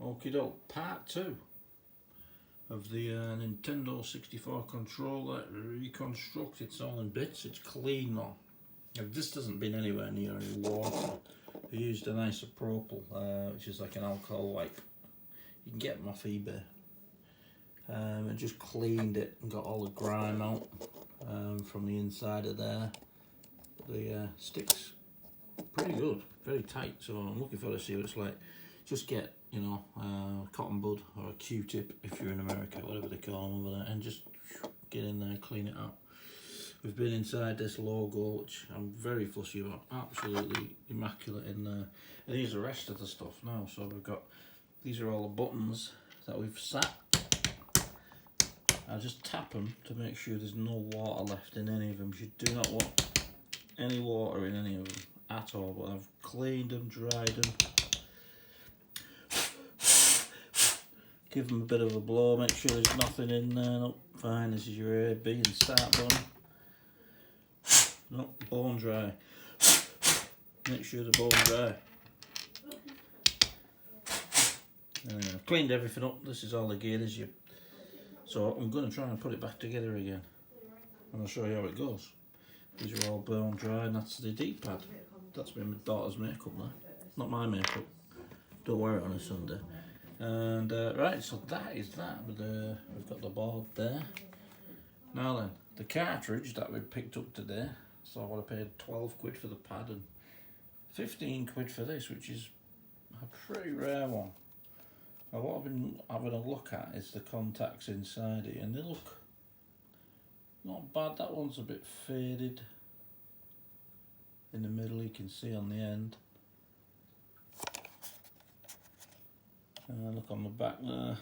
Okie doke, part 2 of the Nintendo 64 controller reconstruct. It's all in bits, it's clean now. This hasn't been anywhere near any water. I used an isopropyl, which is like an alcohol wipe. You can get them off eBay. And just cleaned it and got all the grime out from the inside of there. The stick's pretty good, very tight, so I'm looking forward to see what it's like. Just get, you know, a cotton bud or a Q-tip if you're in America, whatever they call them over there, and just get in there and clean it up. We've been inside this logo, which I'm very fussy about, absolutely immaculate in there. And here's the rest of the stuff now. So we've got, these are all the buttons that we've sat. I'll just tap them to make sure there's no water left in any of them. You do not want any water in any of them at all, but I've cleaned them, dried them. Give them a bit of a blow, make sure there's nothing in there. Nope, fine, this is your A, B and start button. Nope, bone dry. Make sure the bone's dry. Cleaned everything up, this is all the gear, this is your... So I'm going to try and put it back together again. And I'll show you how it goes. These are all bone dry and that's the D-pad. That's been my daughter's makeup there. Not my makeup. Don't wear it on a Sunday. And right, so that is that. We've got the board there. Now then, the cartridge that we picked up today. So I would have paid 12 quid for the pad and 15 quid for this, which is a pretty rare one. Now what I've been having a look at is the contacts inside it, and they look not bad. That one's a bit faded. In the middle you can see on the end. Look on the back there.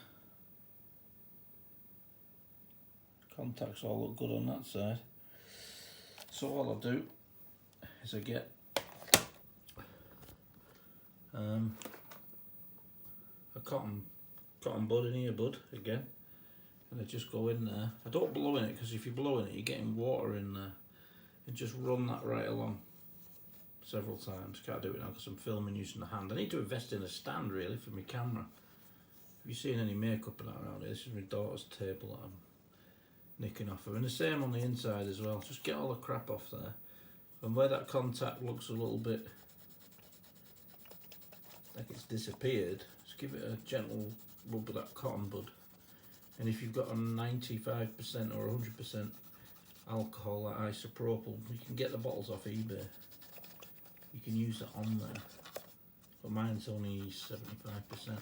Contacts all look good on that side. So all I do is I get a cotton bud, an earbud again, and I just go in there. I don't blow in it because if you blow in it you're getting water in there, and just run that right along several times. Can't do it now because I'm filming using the hand. I need to invest in a stand really for my camera. Have you seen any makeup around here? This is my daughter's table that I'm nicking off her. And the same on the inside as well. Just get all the crap off there. And where that contact looks a little bit like it's disappeared, just give it a gentle rub with that cotton bud. And if you've got a 95% or 100% alcohol, like isopropyl, you can get the bottles off eBay. You can use it on there, but mine's only 75%.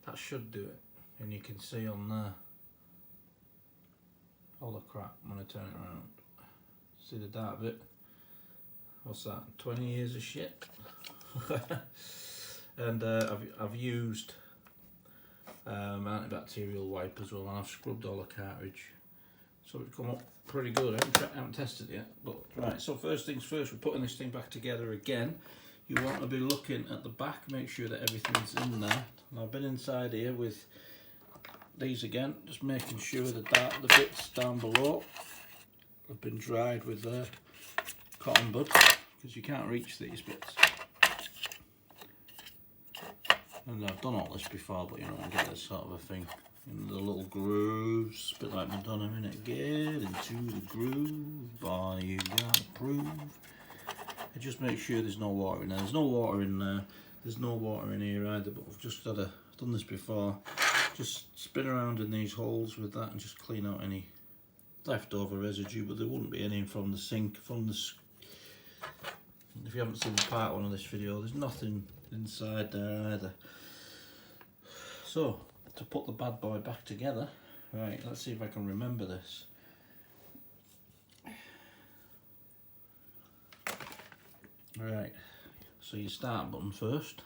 That should do it, and you can see on there all the crap when I turn it around. See the dark bit? What's that? 20 years of shit. And I've used antibacterial wipe as well, and I've scrubbed all the cartridge, so it's come up pretty good. I haven't tested it yet, but right. So first things first, we're putting this thing back together again. You want to be looking at the back, make sure that everything's in there. And I've been inside here with these again, just making sure that the bits down below have been dried with the cotton bud, because you can't reach these bits. And I've done all this before, but you know, I get this sort of a thing. In the little grooves, a bit like Madonna, innit? Get into the groove, boy, you gotta prove. And just make sure there's no water in there. There's no water in there. There's no water in here either, but I've just done this before. Just spin around in these holes with that and just clean out any leftover residue, but there wouldn't be any from the sink, if you haven't seen part 1 of this video, there's nothing inside there either. So, to put the bad boy back together, right, let's see if I can remember this. Right, so your start button first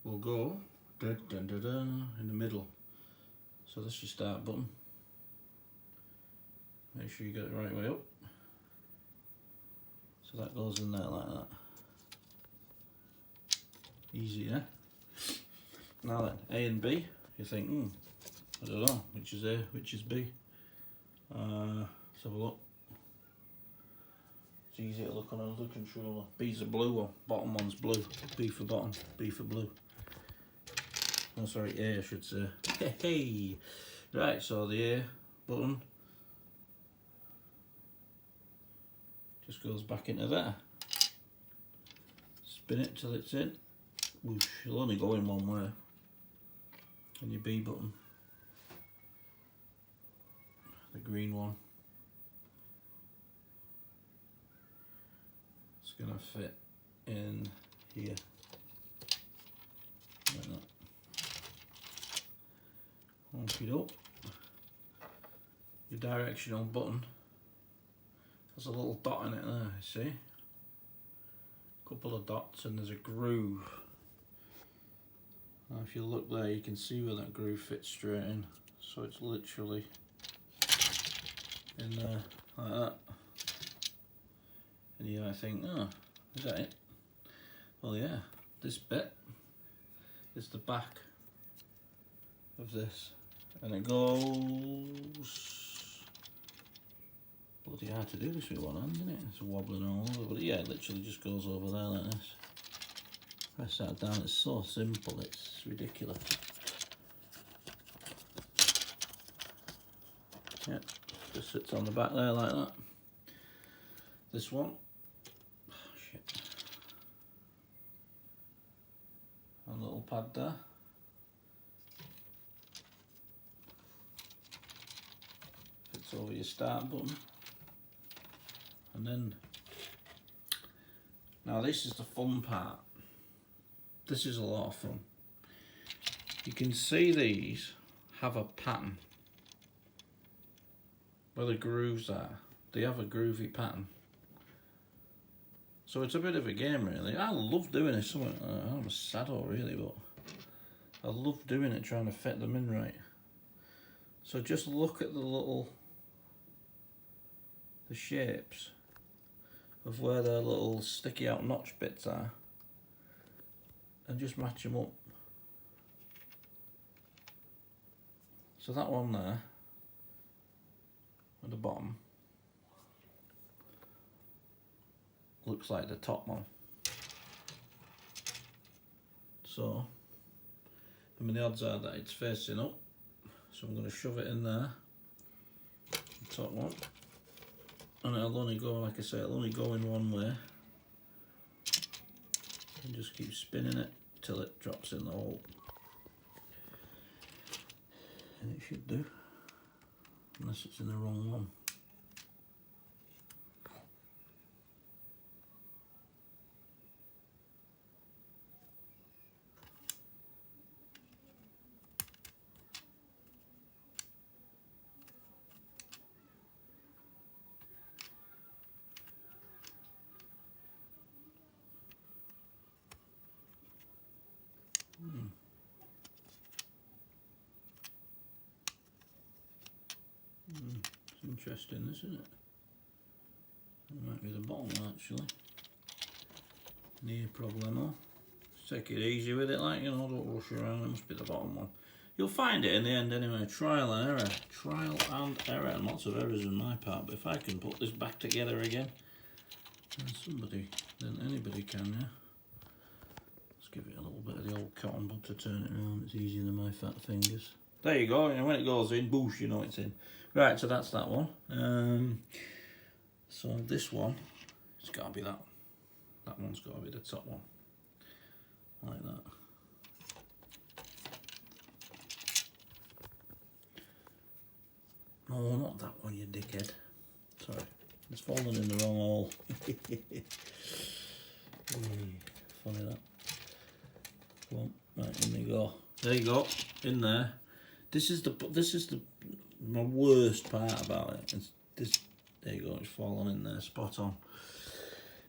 will go in the middle. So this is your start button. Make sure you get it the right way up. So that goes in there like that. Easy, yeah? Now then, A and B, you think, I don't know, which is A, which is B. Let's have a look. It's easy to look on another controller. B's a blue one, bottom one's blue. B for bottom, B for blue. Oh, sorry, A I should say. Hey, right, so the A button just goes back into there. Spin it till it's in. Whoosh, it'll only go in one way. And your B button, the green one, it's gonna fit in here. Like that. Open it up. Your directional button. There's a little dot in it there, see? A couple of dots and there's a groove. Now if you look there you can see where that groove fits straight in. So it's literally in there like that. And you might think, oh, is that it? Well yeah, this bit is the back of this. And it goes, bloody hard to do this with one hand, isn't it? It's wobbling all over, but yeah, it literally just goes over there like this. Press that down, it's so simple, it's ridiculous. Yeah, just sits on the back there like that. This one, oh, shit. A little pad there. Fits over your start button. And then, now this is the fun part. This is a lot of fun. You can see these have a pattern. Where the grooves are, they have a groovy pattern. So it's a bit of a game really. I love doing it. I'm a sado really, but I love doing it, trying to fit them in right. So just look at the shapes of where their little sticky out notch bits are, and just match them up. So that one there at the bottom looks like the top one. So I mean the odds are that it's facing up, so I'm going to shove it in there, the top one, and it'll only go, like I say, it'll only go in one way, and just keep spinning it till it drops in the hole, and it should do, unless it's in the wrong one. It's interesting, isn't it? It might be the bottom one actually. No problemo. Just take it easy with it, like, you know, don't rush around. It must be the bottom one. You'll find it in the end anyway. Trial and error. Trial and error, and lots of errors on my part. But if I can put this back together again, then anybody can, yeah. Let's give it a little bit of the old cotton bud to turn it around. It's easier than my fat fingers. There you go, and when it goes in, boosh, you know it's in. Right, so that's that one. So this one, it's got to be that one. That one's got to be the top one. Like that. No, not that one, you dickhead. Sorry, it's fallen in the wrong hole. Funny that. Come on, right, in we go. There you go, in there. This is my worst part about it. It's this. There you go. It's fallen in there, spot on.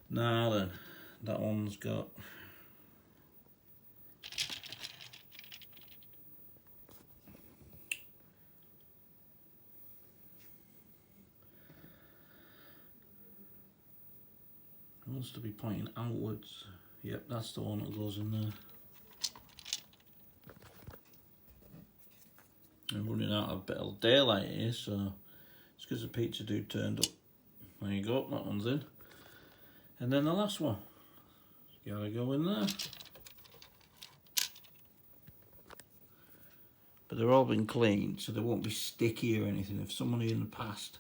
Now then, that one's got. It wants to be pointing outwards. Yep, that's the one that goes in there. I'm running out of a bit of daylight here, so it's because the pizza dude turned up. There you go, that one's in. And then the last one, gotta go in there. but they're all been cleaned, so they won't be sticky or anything. If somebody in the past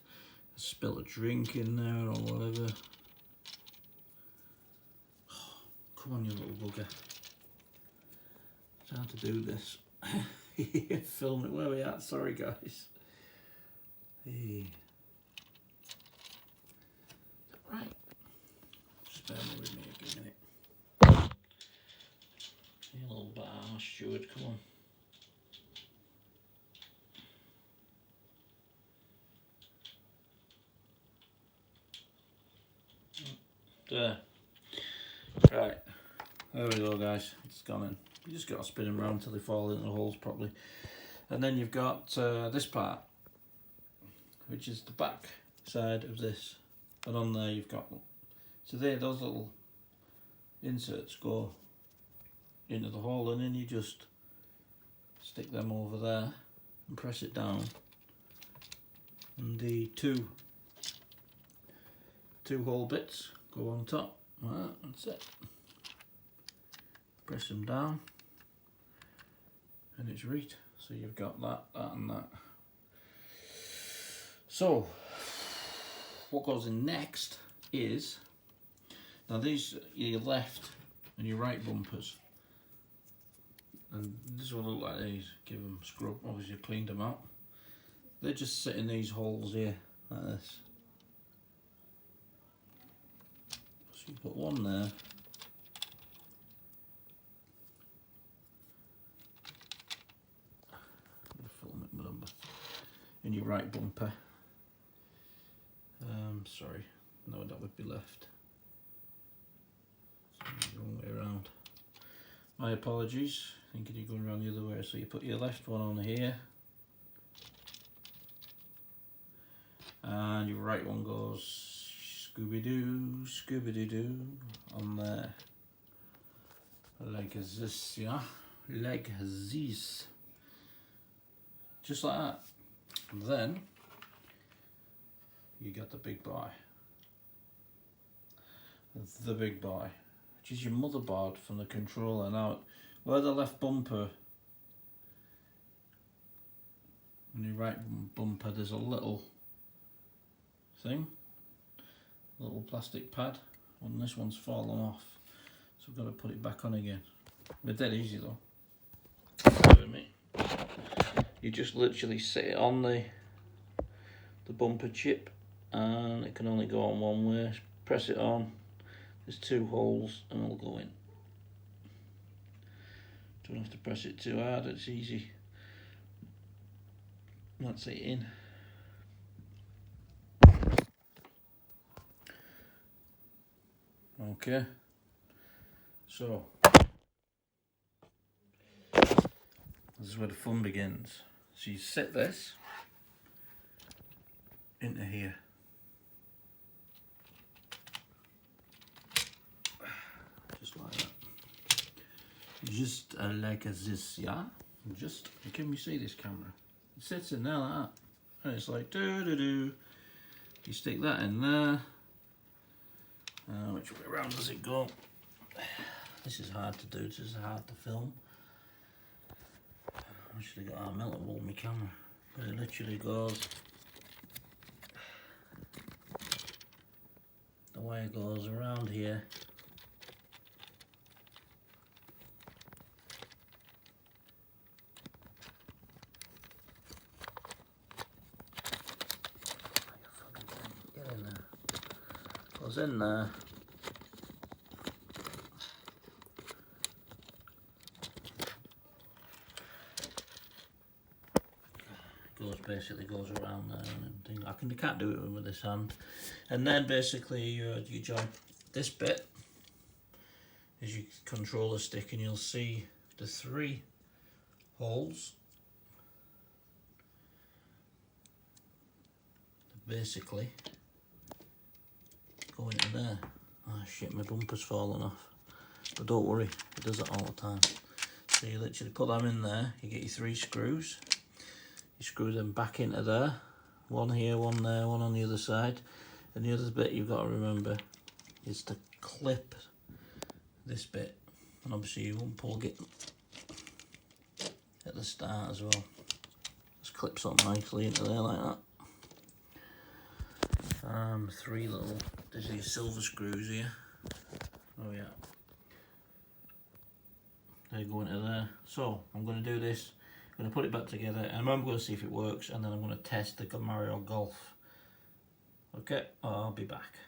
has spilled a drink in there or whatever. Oh, come on, you little bugger. It's hard to do this. Film it. Where we at? Sorry, guys. Hey. Right. Just bear with me a minute. You little bar, Stuart, come on. There. Right. There we go, guys. It's gone in. You just got to spin them around until they fall into the holes properly. And then you've got this part, which is the back side of this. And on there you've got, so there, those little inserts go into the hole, and then you just stick them over there and press it down. And the two hole bits go on top. Right, that's it. Press them down and it's right. So you've got that, that and that. So what goes in next is, now these are your left and your right bumpers, and this will look like these. Give them a scrub, obviously cleaned them out. They just sit in these holes here like this. So you put one there, in your right bumper. Sorry, no, that would be left. So wrong way around. My apologies, thinking you're going around the other way. So you put your left one on here, and your right one goes Scooby-Doo, Scooby-Doo on there. Like this, yeah? Like this. Just like that. And then you got the big boy. The big boy, which is your motherboard from the controller. Now, where the left bumper and your right bumper, there's a little thing, little plastic pad, and this one's fallen off, so I've got to put it back on again. But dead easy though. Bear with me. You just literally sit it on the bumper chip, and it can only go on one way. Press it on, there's two holes and it'll go in. Don't have to press it too hard, it's easy. That's it in. Okay, so this is where the fun begins. So you set this into here. Just like that. Just like this, yeah? Just, can we see this camera? It sits in there like that. And it's like do-do-do. You stick that in there. Which way around does it go? This is hard to do, this is hard to film. I should have got our meltable on my camera. But it literally goes the way it goes around here. Get in there. Goes in there. Basically goes around there and thing. I can't do it with this hand. And then basically you join this bit is your controller stick, and you'll see the three holes that basically go into there. Oh shit, my bumper's fallen off. But don't worry, it does it all the time. So you literally put them in there, you get your three screws. You screw them back into there, one here, one there, one on the other side, and the other bit you've got to remember is to clip this bit, and obviously you won't plug it at the start as well. clips on nicely into there like that. 3 little, there's these silver screws here. Oh yeah. They go into there. So I'm going to do this. I'm going to put it back together and I'm going to see if it works, and then I'm going to test the Mario Golf. Okay, I'll be back.